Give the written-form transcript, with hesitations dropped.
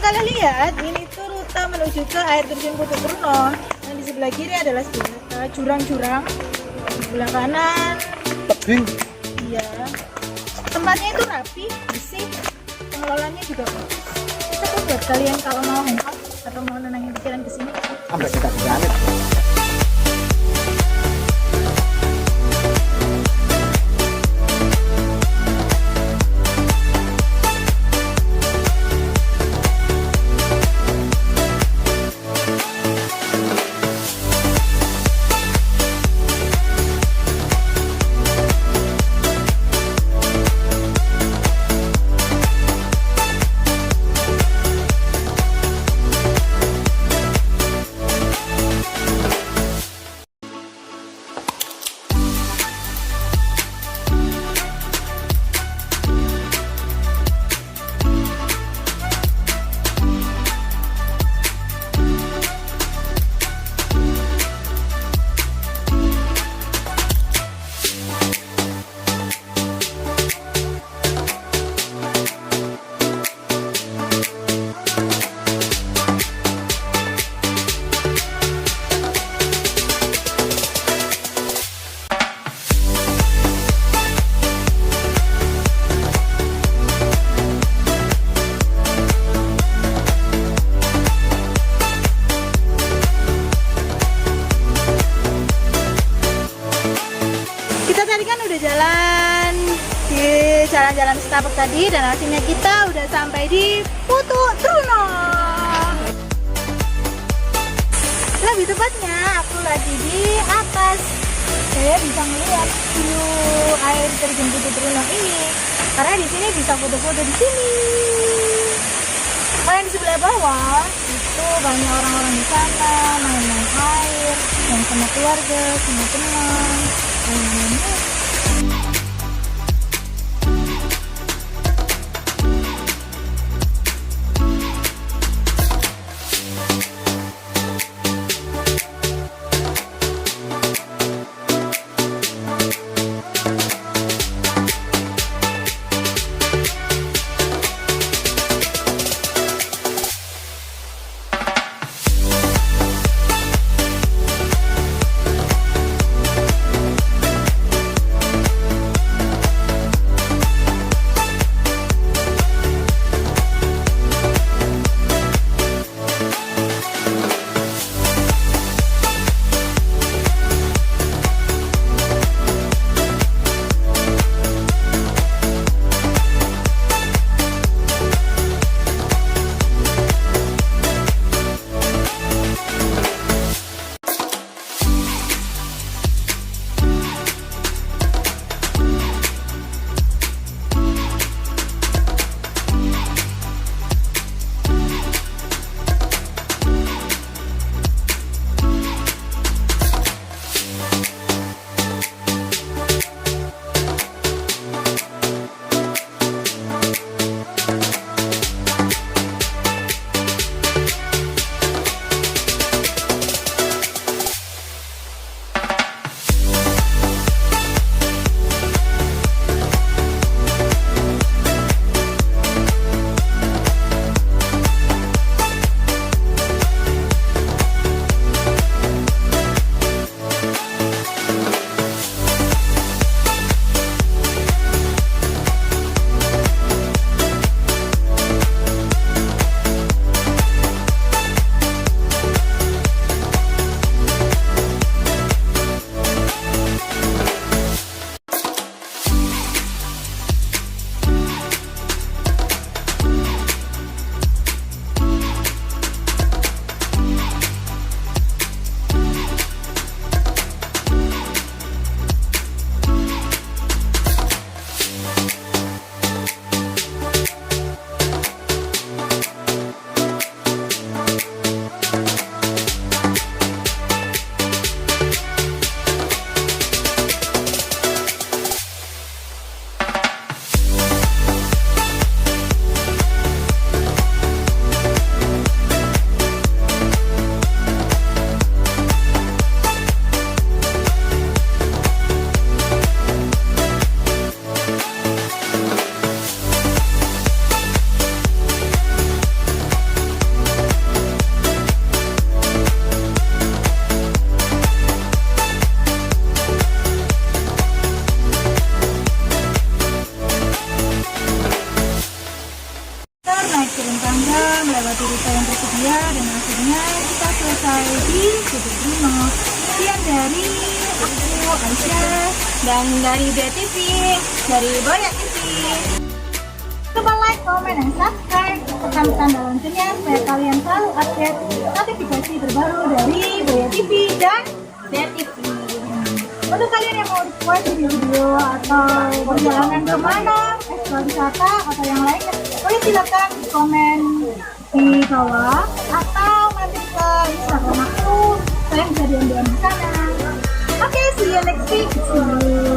Kalian lihat, ini tuh rute menuju ke air terjun Phutuk Truno. Yang di sebelah kiri adalah jurang-jurang, di sebelah kanan tebing. Iya, tempatnya itu rapi, bersih, pengelolaannya juga bagus. Itu buat kalian kalau mau hangout atau mau nenangin pikiran kesini. Sampai kita jalan. Jalan-jalan setapak tadi dan akhirnya kita udah sampai di Phutuk Truno. Lebih tepatnya aku lagi di atas. Saya bisa melihat view air terjun Phutuk Truno ini karena di sini bisa foto-foto di sini. Kalau yang di sebelah bawah itu banyak orang-orang di sana main-main air, yang sama keluarga, sama teman, main-main. Bukit Truno. Sekian dari aku Aisyah dan dari BTV, dari Boya TV. Coba like, comment, dan subscribe tekan tanda loncengnya supaya kalian selalu update notifikasi terbaru dari Boya TV dan BTV. Untuk kalian yang mau request video-video atau perjalanan kemana, eksplor wisata atau yang lainnya, boleh silakan komen di bawah atau nanti ke Instagram aku, saya bisa diam-diam di sana. Oke, see you next week. See you.